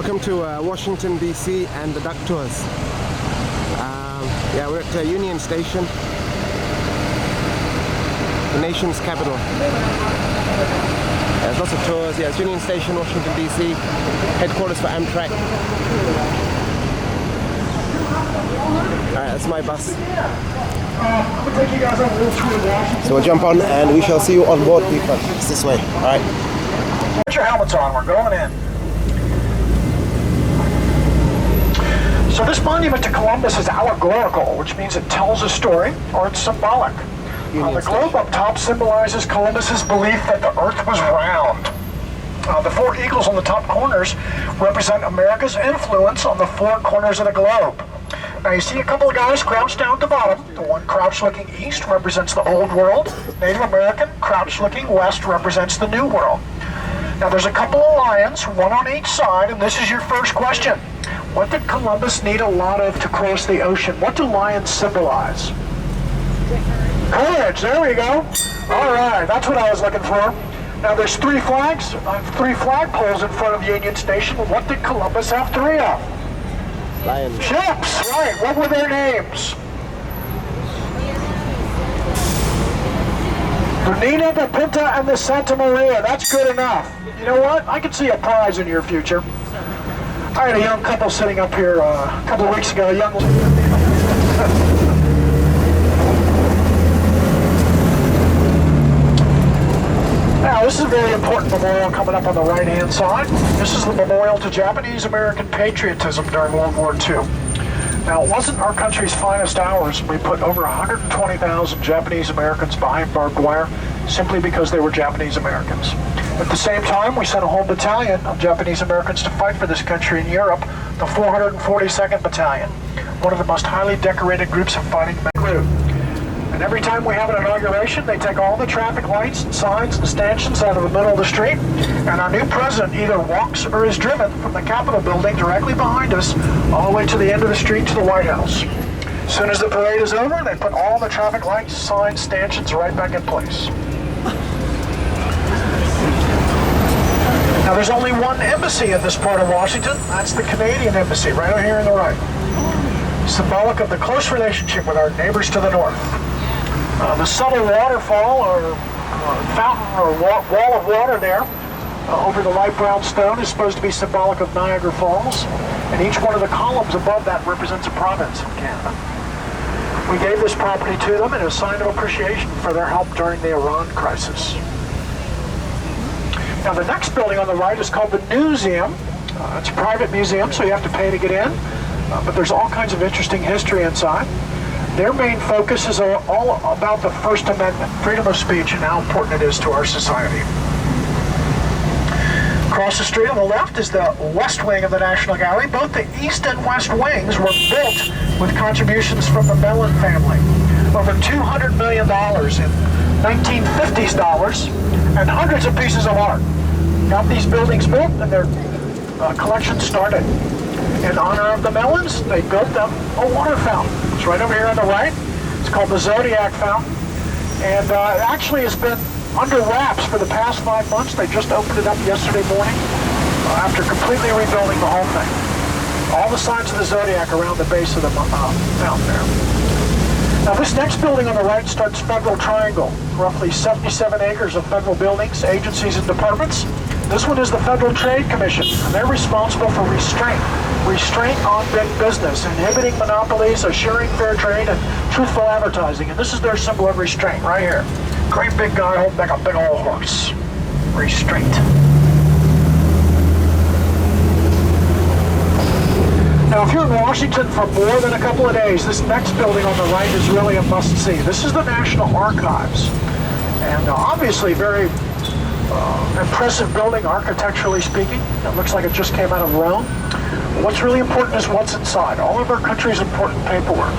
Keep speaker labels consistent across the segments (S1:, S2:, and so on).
S1: Welcome to Washington DC and the DuckTours. Yeah, we're at Union Station, the nation's capital. There's lots of tours. Yeah, it's Union Station, Washington DC, headquarters for Amtrak. Alright, that's my bus. So we'll jump on and we shall see you on board, people. It's this way. Alright.
S2: Put your helmets on, we're going in. So this monument to Columbus is allegorical, which means it tells a story, or it's symbolic. The globe up top symbolizes Columbus's belief that the earth was round. The four eagles on the top corners represent America's influence on the four corners of the globe. Now you see a couple of guys crouched down at the bottom. The one crouched looking east represents the old world. Native American crouched looking west represents the new world. Now there's a couple of lions, one on each side, and this is your first question. What did Columbus need a lot of to cross the ocean? What do lions symbolize? Courage, there we go. All right, that's what I was looking for. Now there's three flagpoles in front of Union Station. What did Columbus have three of?
S1: Lions.
S2: Ships, right. What were their names? The Nina, the Pinta, and the Santa Maria. That's good enough. You know what? I could see a prize in your future. I had a young couple sitting up here a couple of weeks ago. Now, this is a very important memorial coming up on the right-hand side. This is the memorial to Japanese-American patriotism during World War II. Now, it wasn't our country's finest hours. We put over 120,000 Japanese-Americans behind barbed wire simply because they were Japanese-Americans. At the same time, we sent a whole battalion of Japanese-Americans to fight for this country in Europe, the 442nd Battalion, one of the most highly decorated groups of fighting men. And every time we have an inauguration, they take all the traffic lights and signs and stanchions out of the middle of the street, and our new president either walks or is driven from the Capitol building directly behind us all the way to the end of the street to the White House. As soon as the parade is over, they put all the traffic lights, signs, stanchions right back in place. Now, there's only one embassy in this part of Washington. That's the Canadian embassy, right over here on the right. Symbolic of the close relationship with our neighbors to the north. The subtle waterfall or fountain or wall of water there over the light brown stone is supposed to be symbolic of Niagara Falls, and each one of the columns above that represents a province in Canada. We gave this property to them in a sign of appreciation for their help during the Iran crisis. Now the next building on the right is called the Newseum. It's a private museum, so you have to pay to get in, but there's all kinds of interesting history inside. Their main focus is all about the First Amendment, freedom of speech, and how important it is to our society. Across the street on the left is the west wing of the National Gallery. Both the east and west wings were built with contributions from the Mellon family. Over $200 million in 1950s dollars and hundreds of pieces of art. Got these buildings built and their collection started. In honor of the Mellons, they built them a water fountain. It's right over here on the right. It's called the Zodiac Fountain. And it actually has been under wraps for the past 5 months. They just opened it up yesterday morning after completely rebuilding the whole thing. All the signs of the Zodiac around the base of the fountain there. Now this next building on the right starts Federal Triangle, roughly 77 acres of federal buildings, agencies, and departments. This one is the Federal Trade Commission, and they're responsible for restraint on big business, inhibiting monopolies, assuring fair trade, and truthful advertising. And this is their symbol of restraint right here. Great big guy holding back a big old horse. Restraint. Now, if you're in Washington for more than a couple of days, this next building on the right is really a must-see. This is the National Archives, and obviously very impressive building, architecturally speaking. It looks like it just came out of Rome. What's really important is what's inside. All of our country's important paperwork.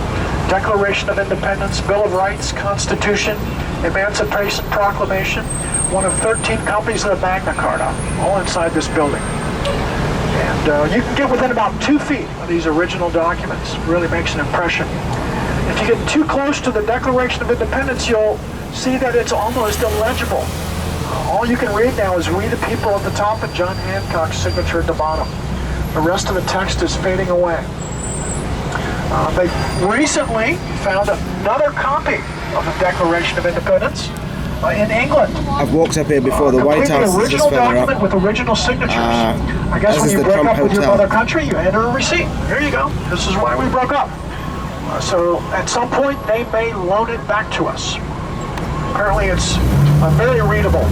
S2: Declaration of Independence, Bill of Rights, Constitution, Emancipation Proclamation, one of 13 copies of the Magna Carta, all inside this building. And you can get within about 2 feet of these original documents. It really makes an impression. If you get too close to the Declaration of Independence, you'll see that it's almost illegible. All you can read now is "We the People" at the top and John Hancock's signature at the bottom. The rest of the text is fading away. They recently found another copy of the Declaration of Independence in England.
S1: I've walked up here before. The White House is just further
S2: document
S1: up.
S2: with original signatures. I guess
S1: this
S2: when
S1: is
S2: you
S1: the
S2: break
S1: Trump
S2: up with your
S1: Hotel.
S2: mother country, you enter a receipt. Here you go. This is why we broke up. So at some point, they may loan it back to us. Apparently, it's very readable.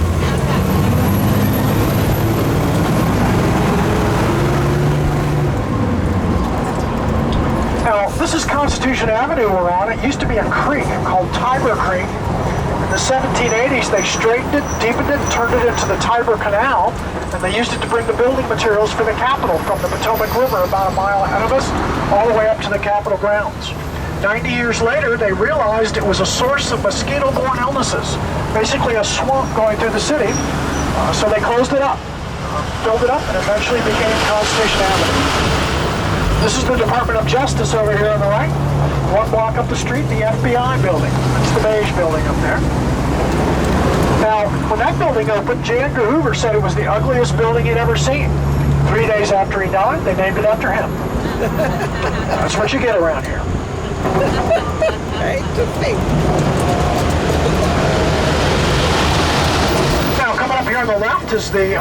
S2: Now, this is Constitution Avenue we're on. It used to be a creek called Tiber Creek. In the 1780s, they straightened it, deepened it, turned it into the Tiber Canal, and they used it to bring the building materials for the Capitol from the Potomac River about a mile ahead of us, all the way up to the Capitol grounds. 90 years later, they realized it was a source of mosquito-borne illnesses, basically a swamp going through the city, so they closed it up, filled it up, and eventually became Constitution Avenue. This is the Department of Justice over here on the right. One block up the street, the FBI building. That's the beige building up there. Now, when that building opened, J. Edgar Hoover said it was the ugliest building he'd ever seen. 3 days after he died, they named it after him. That's what you get around here. Now, coming up here on the left is the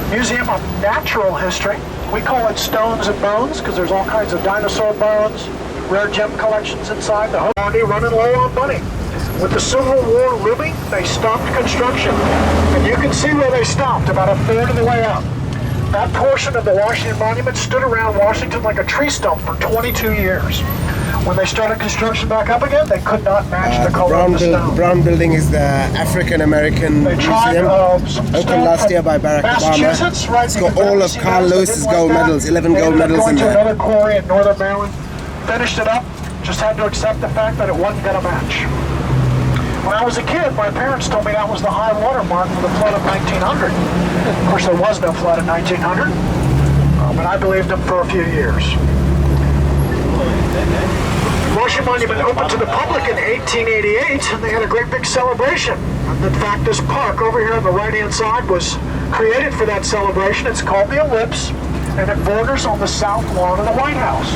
S2: Museum of Natural History. We call it Stones and Bones because there's all kinds of dinosaur bones, rare gem collections inside. The Hawaii running low on money. With the Civil War looming, they stopped construction. And you can see where they stopped, about a third of the way up. That portion of the Washington Monument stood around Washington like a tree stump for 22 years. When they started construction back up again, they could not match the color of the stone.
S1: Brown building is the African American Museum, opened last year by Barack Obama.
S2: Right,
S1: it's got all of Carl Lewis's gold medals, 11 gold medals in there.
S2: Another quarry in northern Maryland, finished it up, just had to accept the fact that it wasn't going to match. When I was a kid, my parents told me that was the high water mark for the flood of 1900. Of course, there was no flood in 1900, but I believed them for a few years. Washington Monument opened to the public in 1888, and they had a great big celebration. And in fact, this park over here on the right-hand side was created for that celebration. It's called the Ellipse, and it borders on the south lawn of the White House.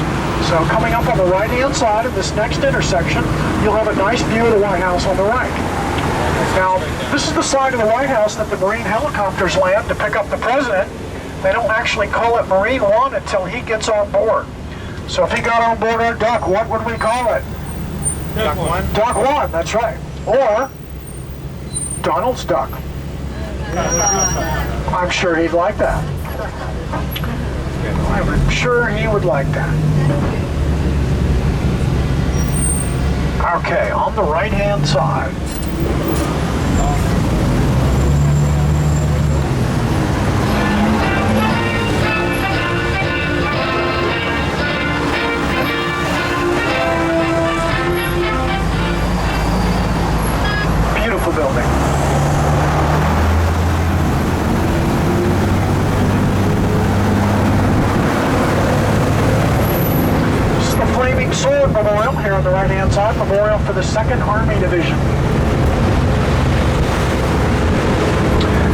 S2: So coming up on the right-hand side of this next intersection, you'll have a nice view of the White House on the right. Now, this is the side of the White House that the Marine helicopters land to pick up the president. They don't actually call it Marine One until he gets on board. So if he got on board our duck, what would we call it?
S3: Duck One.
S2: Duck One, that's right. Or Donald's Duck. I'm sure he'd like that. I'm sure he would like that. Okay, on the right-hand side. Beautiful building. This is the Flaming Sword Memorial here on the right-hand side, memorial for the 2nd Army Division.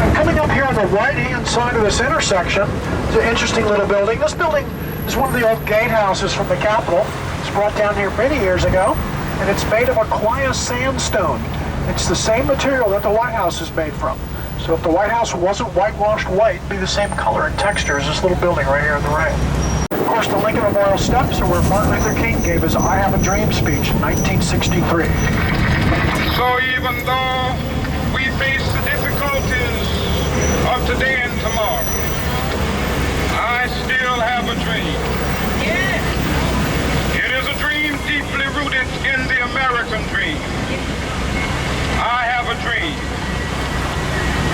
S2: And coming up here on the right-hand side of this intersection is an interesting little building. This building is one of the old gatehouses from the Capitol. It's brought down here many years ago, and it's made of Aquia sandstone. It's the same material that the White House is made from. So if the White House wasn't whitewashed white, it'd be the same color and texture as this little building right here on the right. Of course, the Lincoln Memorial Steps are where Martin Luther King gave his I Have a Dream speech in 1963.
S4: So even though we face the difficulties of today and tomorrow, I still have a dream. Yes. It is a dream deeply rooted in the American dream. I have a dream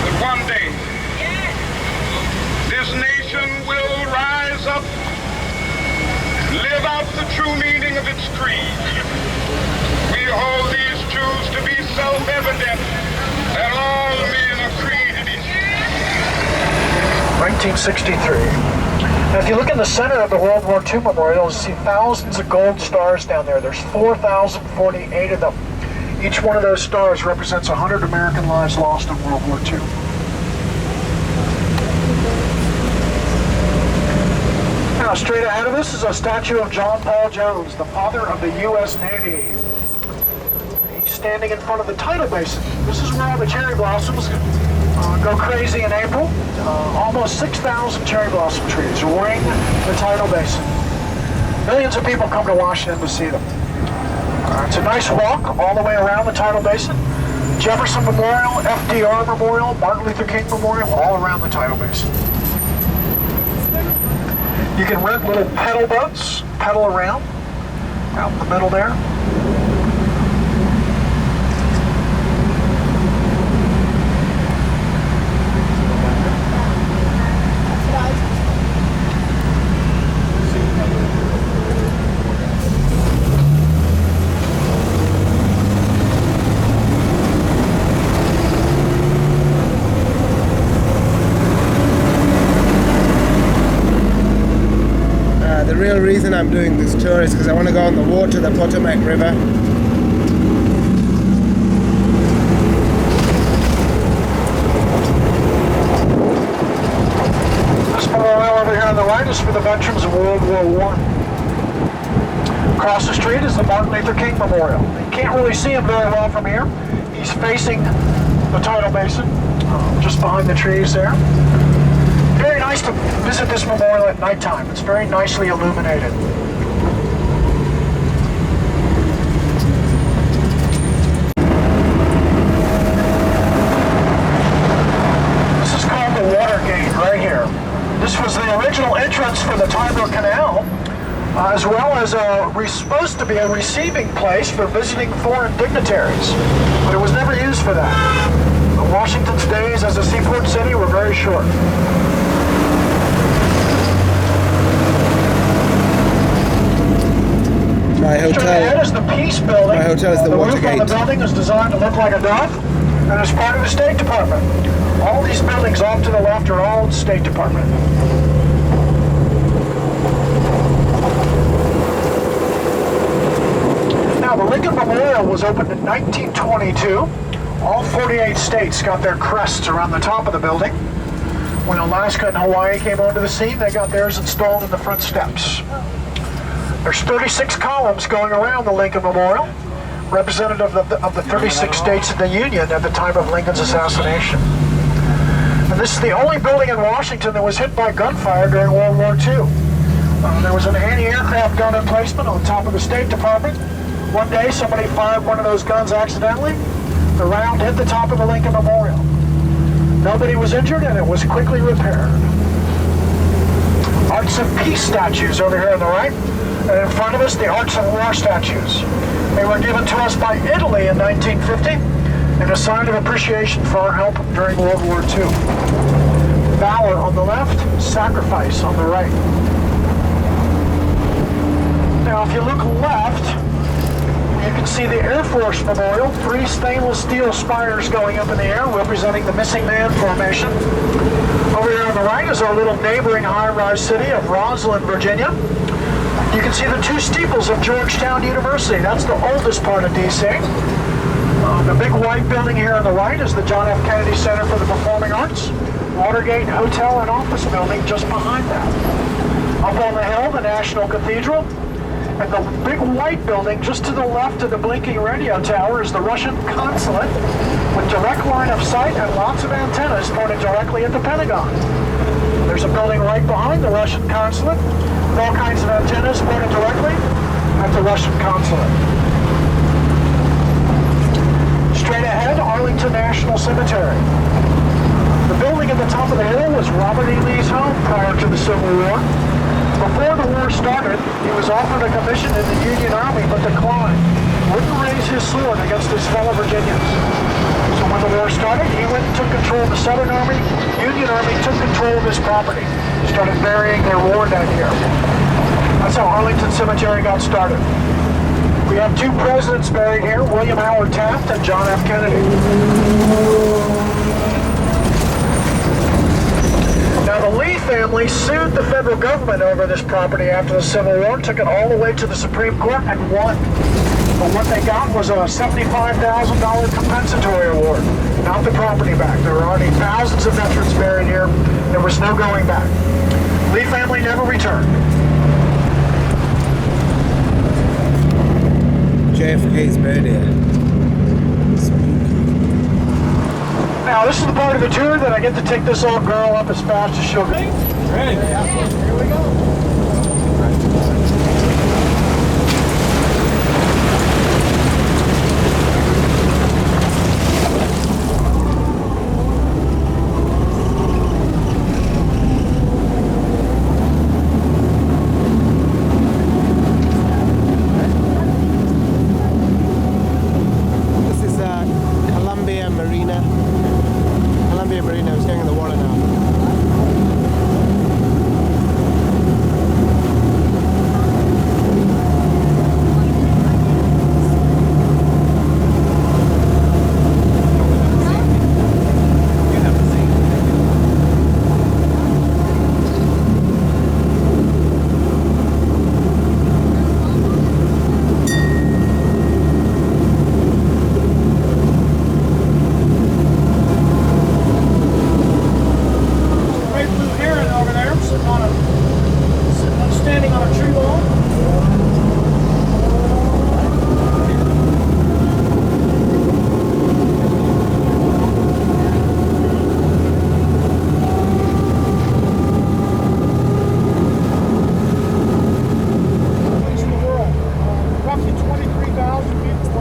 S4: that one day this nation will rise up, live out the true meaning of its creed. We hold these truths to be self-evident that all men are created equal.
S2: 1963. Now, if you look in the center of the World War II Memorial, you see thousands of gold stars down there. There's 4,048 of them. Each one of those stars represents 100 American lives lost in World War II. Now straight ahead of us is a statue of John Paul Jones, the father of the U.S. Navy. He's standing in front of the tidal basin. This is where all the cherry blossoms go crazy in April. Almost 6,000 cherry blossom trees ring the tidal basin. Millions of people come to Washington to see them. It's a nice walk all the way around the tidal basin. Jefferson Memorial, FDR Memorial, Martin Luther King Memorial, all around the tidal basin. You can rent little pedal boats, pedal around, out in the middle there.
S1: The real reason I'm doing this tour is because I want to go on the water, the Potomac River.
S2: This memorial over here on the right is for the veterans of World War I. Across the street is the Martin Luther King Memorial. You can't really see him very well from here. He's facing the tidal basin, just behind the trees there. Very nice to visit this memorial at nighttime. It's very nicely illuminated. This is called the Water Gate right here. This was the original entrance for the Tiber Canal, as well as supposed to be a receiving place for visiting foreign dignitaries, but it was never used for that. Washington's days as a seaport city were very short.
S1: My hotel
S2: is the Peace Building.
S1: My hotel is the Water
S2: roof on the
S1: Gate.
S2: building is designed to look like a dove, and is part of the State Department. All these buildings off to the left are all State Department. Now, the Lincoln Memorial was opened in 1922. All 48 states got their crests around the top of the building. When Alaska and Hawaii came onto the scene, they got theirs installed in the front steps. There's 36 columns going around the Lincoln Memorial, representative of the 36 states of the Union at the time of Lincoln's assassination. And this is the only building in Washington that was hit by gunfire during World War II. There was an anti-aircraft gun emplacement on top of the State Department. One day somebody fired one of those guns accidentally. The round hit the top of the Lincoln Memorial. Nobody was injured and it was quickly repaired. Arts of Peace statues over here on the right. And in front of us, the Arts of War statues. They were given to us by Italy in 1950 in a sign of appreciation for our help during World War II. Valor on the left, sacrifice on the right. Now, if you look left, you can see the Air Force Memorial, 3 stainless steel spires going up in the air representing the Missing Man Formation. Over here on the right is our little neighboring high-rise city of Roslyn, Virginia. You can see the 2 steeples of Georgetown University. That's the oldest part of D.C. The big white building here on the right is the John F. Kennedy Center for the Performing Arts. Watergate Hotel and Office Building just behind that. Up on the hill, the National Cathedral. And the big white building just to the left of the blinking radio tower is the Russian consulate with direct line of sight and lots of antennas pointed directly at the Pentagon. There's a building right behind the Russian consulate with all kinds of antennas pointed directly at the Russian consulate. Straight ahead, Arlington National Cemetery. The building at the top of the hill was Robert E. Lee's home prior to the Civil War. Before the war started, he was offered a commission in the Union Army, but declined. Wouldn't raise his sword against his fellow Virginians. So when the war started, he went and took control of the Southern Army. Union Army took control of his property. Started burying their war dead here. That's how Arlington Cemetery got started. We have 2 presidents buried here, William Howard Taft and John F. Kennedy. Now, the Lee family sued the federal government over this property after the Civil War, took it all the way to the Supreme Court and won. But what they got was a $75,000 compensatory award, not the property back. There were already thousands of veterans buried here. There was no going back. Lee family never will return.
S1: JFK's buried here.
S2: Now, this is the part of the tour that I get to take this old girl up as fast as she'll go.
S1: Ready?
S2: Here we go.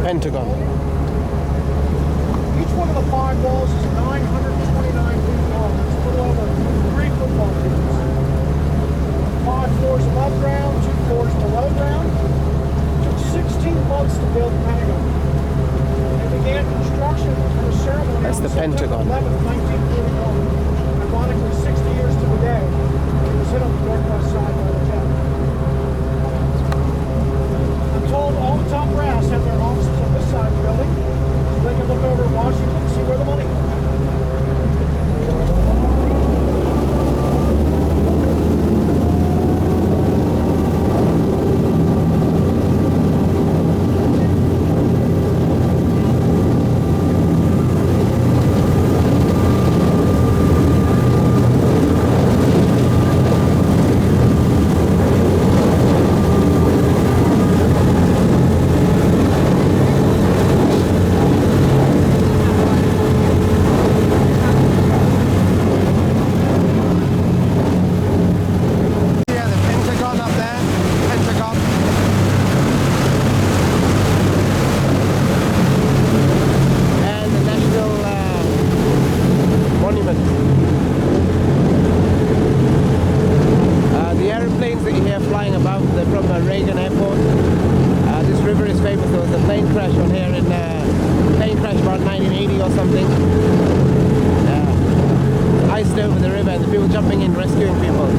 S1: Pentagon.
S2: Each one of the 5 walls is 929 feet long. It's a little over 3 football fields. 5 floors above ground, 2 floors below ground. It took 16 months to build the Pentagon. They began construction and a ceremony
S1: That's
S2: on
S1: the
S2: September
S1: Pentagon.
S2: 11th, 1941. Ironically, 60 years to the day, it was hit on the northwest side by the jet. I'm told all the top brass have their offices on this side of the building, so they can look over Washington and see where the money is.
S1: flying above the Potomac Reagan Airport. This river is famous. There was a plane crash on here in plane crash about 1980 or something. Iced over the river and the people jumping in rescuing people.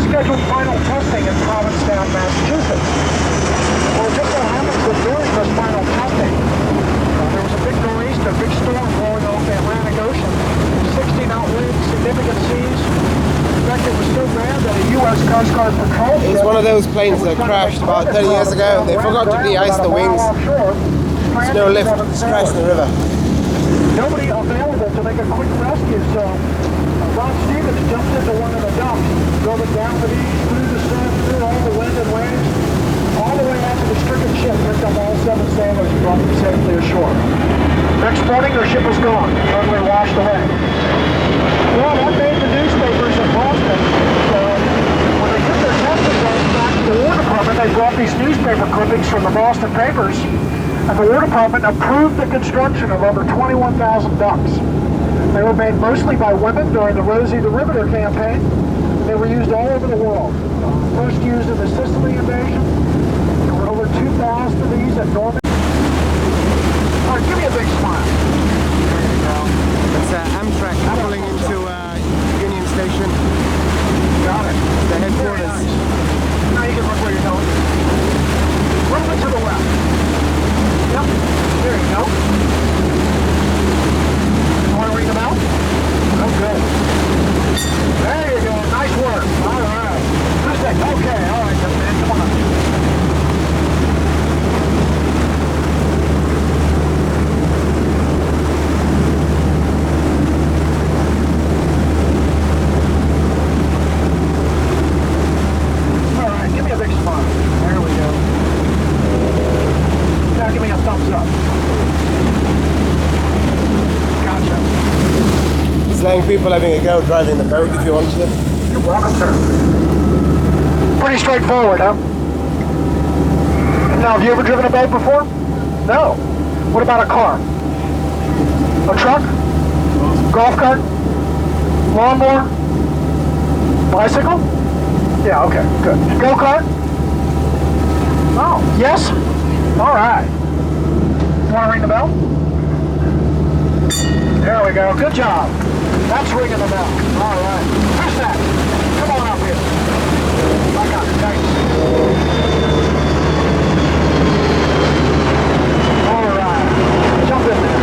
S1: Scheduled final testing in Provincetown, Massachusetts. planes that crashed about 30 years ago. They forgot to de-ice the wings. There's no lift to crash the river.
S2: Nobody available to make a quick rescue, so Ron Stevens jumped into one of the docks, drove it down the beach, through the sun, through all the wind and waves, all the way out to the stricken ship, picked up all 7 sailors and brought them safely ashore. Next morning, their ship was gone, totally washed away. Well, that made the newspapers in Boston, so when they took their test results back to the War Department, they brought these newspaper clippings from the Boston papers, and the War Department approved the construction of over 21,000 ducks. They were made mostly by women during the Rosie the Riveter campaign. They were used all over the world. First used in the Sicily invasion. There were over 2,000 of these at Normandy. All right, give me a big smile. There you go.
S1: It's Amtrak pulling into Union Station.
S2: Got it.
S1: The headquarters.
S2: Very nice. Now you can look where you're going. A little bit to the left. Yep. There you go. Want to ring them out? Oh, good. There you go. Nice work. All right. Just a second. Okay. All right, man. Come on. All right. Give me a big smile. There we go. Now give me a thumbs up.
S1: Slang people having a go driving the boat if you want to.
S2: You're welcome, sir. Pretty straightforward, huh? Now, have you ever driven a boat before? No. What about a car? A truck? Golf cart? Lawnmower? Bicycle? Yeah, okay, good. Go-kart? Oh, yes? All right. Want to ring the bell? There we go. Good job. That's ringing the bell. All right. Who's that? Come on up here. I got it. Thanks. All right. Jump in there.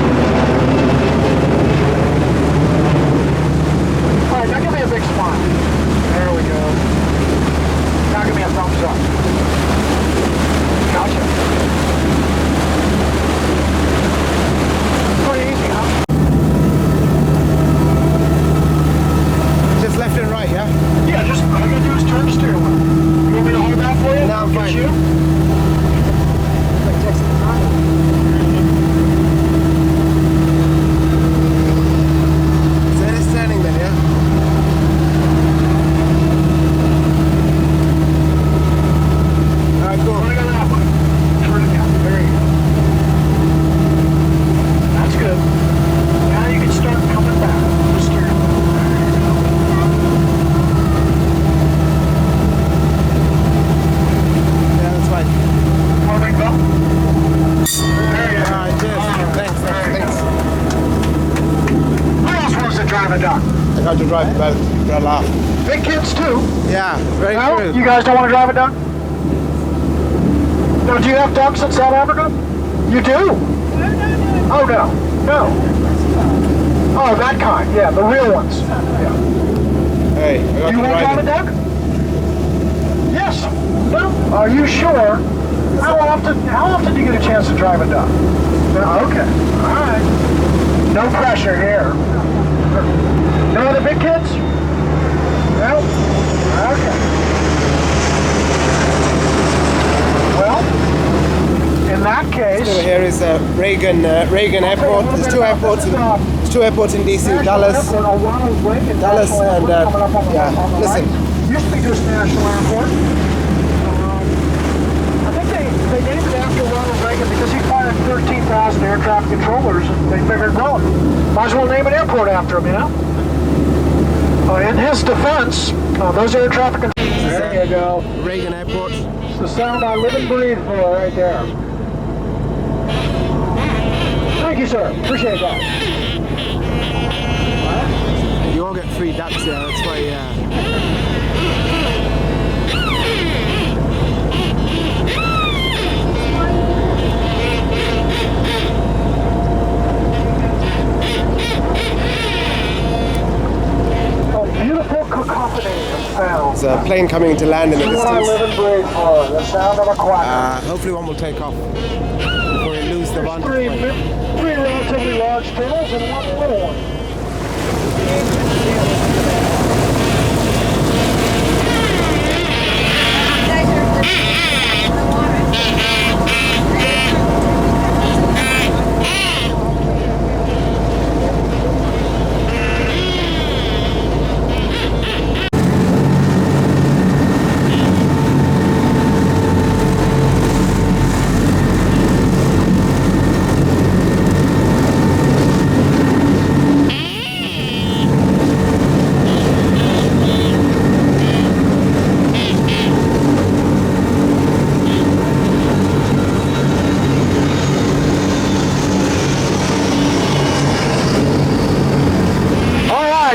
S2: All right. Now give me a big smile. There we go. Now give me a thumbs up. Gotcha. Pretty easy, huh?
S1: Left and right, yeah?
S2: Yeah, just all you gotta do is turn the steering wheel. You want me to hold that for you?
S1: No, I'm
S2: Get
S1: fine.
S2: you? Like takes some time.
S1: So it is turning then, yeah? Alright, cool.
S2: Turn it that way. Turn it down. There you go. That's good. Now you can start coming back. The steering wheel. Drive a duck.
S1: I got to drive the boat for a laugh.
S2: Big kids too.
S1: Yeah, very
S2: No?
S1: true.
S2: You guys don't want to drive a duck? No, do you have ducks in South Africa? You do? Oh no. No. Oh, that kind. Yeah, the real ones. Yeah.
S1: Hey, I got
S2: Do you
S1: to
S2: want to drive a
S1: it.
S2: duck? Yes. No. Are you sure? How often do you get a chance to drive a duck? No, okay. All right. No pressure here. No other big kids? No? Okay. Well, in that case...
S1: Over here is Reagan Airport. There's two airports in DC, Dallas and yeah, listen.
S2: Used to be just National Airport. I think they named it after Ronald Reagan because he fired 13,000 air traffic controllers, and they figured, well, might as well name an airport after him, you know? In his defense, those air traffic controllers... There you go.
S1: Reagan Airport.
S2: It's the sound I live and breathe for right there. Thank you, sir. Appreciate that.
S1: You all get free ducks there, that's why,
S2: Beautiful cacophony of sounds.
S1: a plane coming to land in the
S2: This is what I
S1: distance.
S2: live and breathe for, the sound of a quacker.
S1: Hopefully one will take off before we lose the one.
S2: Three relatively large turtles and one little one.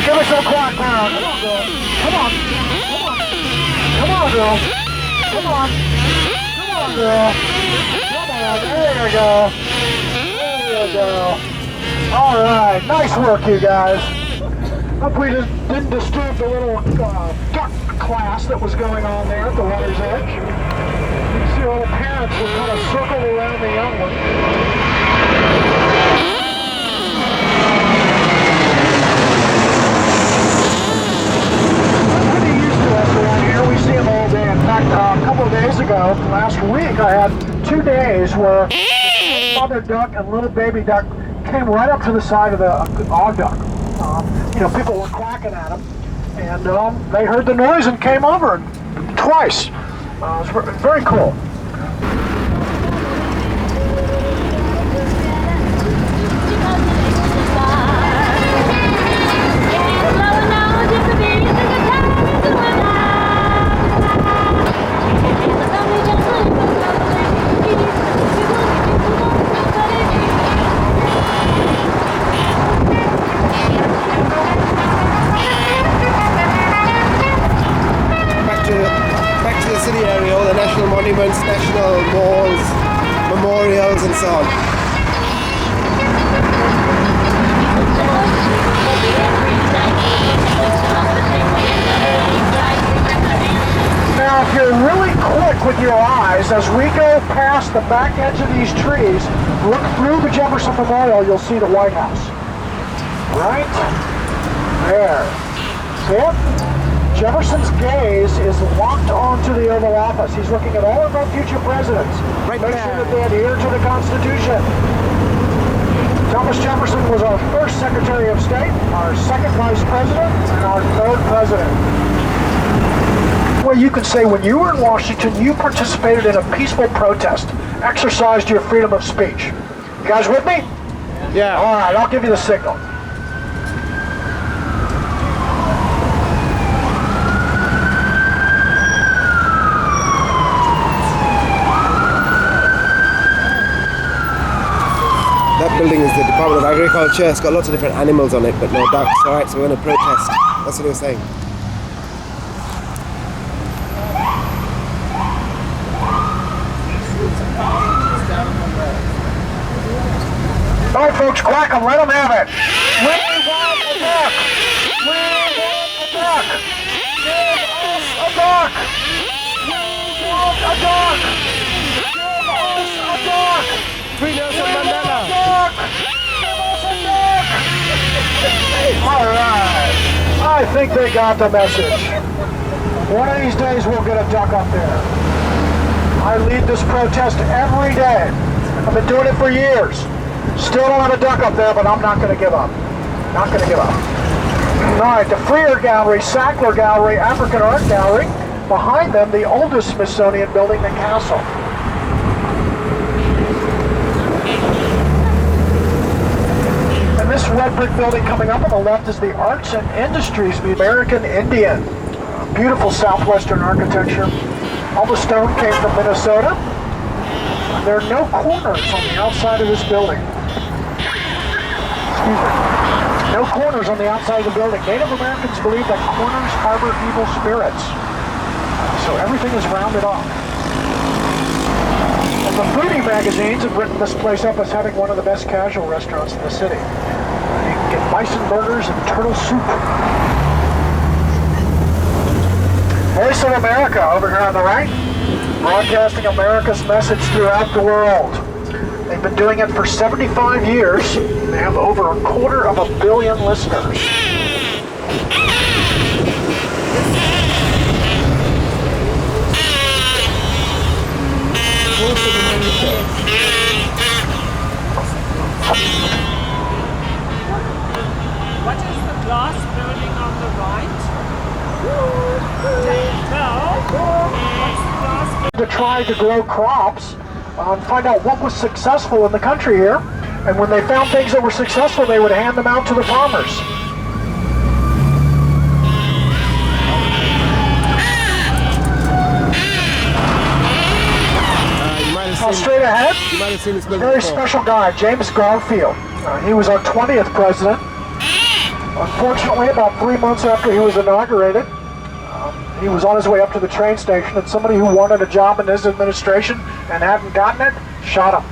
S2: Give us some quack pound. Come on, girl. Come on. Come on. Come on, girl. Come on. Come on, girl. Come on. There you go. There you go. All right. Nice work, you guys. Hope we didn't disturb the little duck class that was going on there at the water's edge. You can see all the parents were kind of circled around the young one. We see them all day. In fact, a couple of days ago, last week, I had 2 days where mother duck and little baby duck came right up to the side of the ogg duck. You know, people were quacking at them, and they heard the noise and came over twice. It was very cool.
S1: Back to the city area, all the national monuments, national malls, memorials and so on.
S2: Now, if you're really quick with your eyes, as we go past the back edge of these trees, look through the Jefferson Memorial, you'll see the White House. Right there. See it? Jefferson's gaze is locked onto the Oval Office. He's looking at all of our future presidents.
S1: Right
S2: Make
S1: there.
S2: sure that they adhere to the Constitution. Thomas Jefferson was our first Secretary of State, our second Vice President, and our third President. Well, you could say when you were in Washington, you participated in a peaceful protest, exercised your freedom of speech. You guys with me?
S1: Yeah.
S2: All right, I'll give you the signal.
S1: That building is the Department of Agriculture. It's got lots of different animals on it, but no ducks. Alright, so we're going to protest. That's what he was saying.
S2: All right, folks, quack them. Let them have it. We want a duck. We want a duck. Give us a duck. We want a duck. Give us a duck.
S1: Free Nelson Mandela.
S2: Duck. Give us a duck. All right. I think they got the message. One of these days we'll get a duck up there. I lead this protest every day. I've been doing it for years. Still don't have a duck up there, but I'm not going to give up. Not going to give up. All right, the Freer Gallery, Sackler Gallery, African Art Gallery. Behind them, the oldest Smithsonian building, the castle. And this red brick building coming up on the left is the Arts and Industries American Indian. Beautiful southwestern architecture. All the stone came from Minnesota. There are no corners on the outside of this building. Excuse me. No corners on the outside of the building. Native Americans believe that corners harbor evil spirits. So everything is rounded off. And the foodie magazines have written this place up as having one of the best casual restaurants in the city. You can get bison burgers and turtle soup. Voice of America over here on the right, broadcasting America's message throughout the world. They've been doing it for 75 years. They have over 250 million listeners.
S3: What is the glass building on the right? What's the glass building?
S2: To try to grow crops and find out what was successful in the country here. And when they found things that were successful, they would hand them out to the farmers. Straight ahead, a very special guy, James Garfield. He was our 20th president. Unfortunately, about 3 months after he was inaugurated, he was on his way up to the train station, and somebody who wanted a job in his administration and hadn't gotten it, shot him.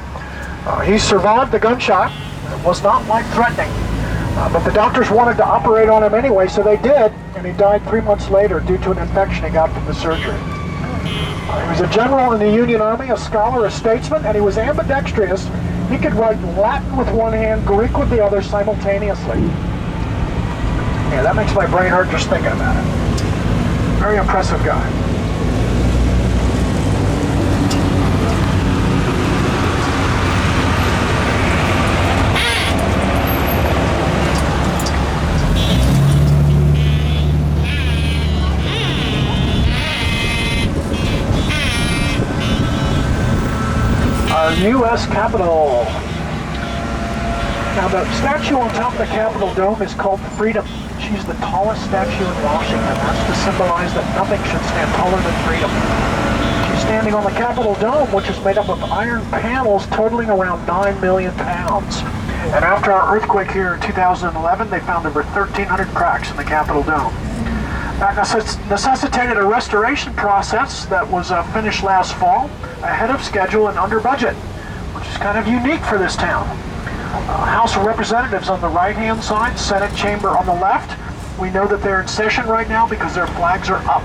S2: He survived the gunshot. It was not life-threatening, but the doctors wanted to operate on him anyway, so they did, and he died 3 months later due to an infection he got from the surgery. He was a general in the Union Army, a scholar, a statesman, and he was ambidextrous. He could write Latin with one hand, Greek with the other simultaneously. Yeah, that makes my brain hurt just thinking about it. Very impressive guy. Our U.S. Capitol. Now the statue on top of the Capitol Dome is called Freedom. She's the tallest statue in Washington. That's to symbolize that nothing should stand taller than freedom. She's standing on the Capitol Dome, which is made up of iron panels totaling around 9 million pounds. And after our earthquake here in 2011, they found over 1,300 cracks in the Capitol Dome. That necessitated a restoration process that was finished last fall, ahead of schedule and under budget, which is kind of unique for this town. House of Representatives on the right-hand side, Senate chamber on the left. We know that they're in session right now because their flags are up.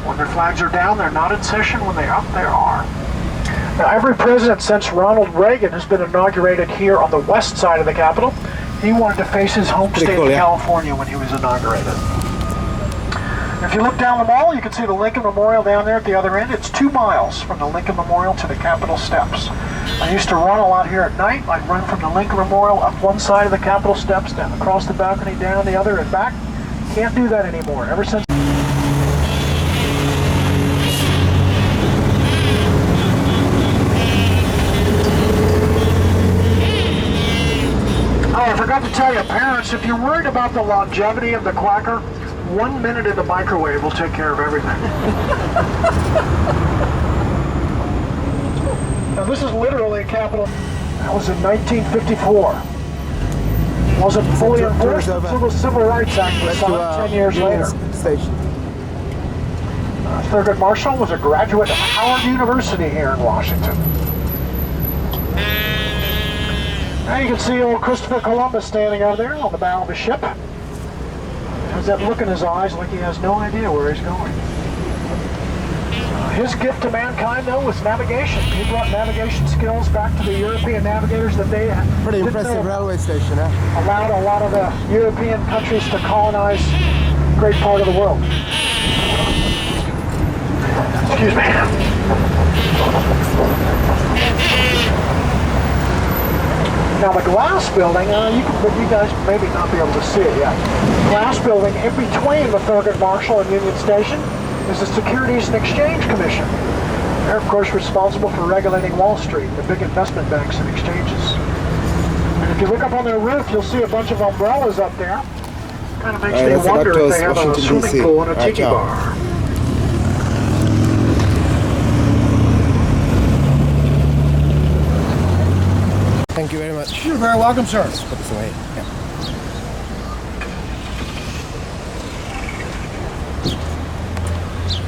S2: When their flags are down, they're not in session. When they're up, they are. Now, every president since Ronald Reagan has been inaugurated here on the west side of the Capitol. He wanted to face his home state of California when he was inaugurated. If you look down the mall, you can see the Lincoln Memorial down there at the other end. It's 2 miles from the Lincoln Memorial to the Capitol steps. I used to run a lot here at night. I'd run from the Lincoln Memorial up one side of the Capitol steps, down across the balcony, down the other, and back. Can't do that anymore. Ever since. Oh, I forgot to tell you, parents, if you're worried about the longevity of the quacker, 1 minute in the microwave will take care of everything. Now this is literally a Capitol. That was in 1954. Wasn't fully enforced until the Civil Rights Act was signed 10 years later. Thurgood Marshall was a graduate of Howard University here in Washington. Now you can see old Christopher Columbus standing out there on the bow of a ship. Has that look in his eyes like he has no idea where he's going. His gift to mankind, though, was navigation. He brought navigation skills back to the European navigators that they had.
S1: Pretty impressive railway station, huh?
S2: Allowed a lot of the European countries to colonize a great part of the world. Excuse me. Now the glass building, you guys maybe not be able to see it yet. Glass building in between the Thurgood Marshall and Union Station is the Securities and Exchange Commission. They're of course responsible for regulating Wall Street, the big investment banks and exchanges. And if you look up on their roof, you'll see a bunch of umbrellas up there. Kind of makes me wonder if they have a swimming pool and a tiki bar.
S1: Thank you very much.
S2: You're very welcome, sir.
S1: Let's put this away.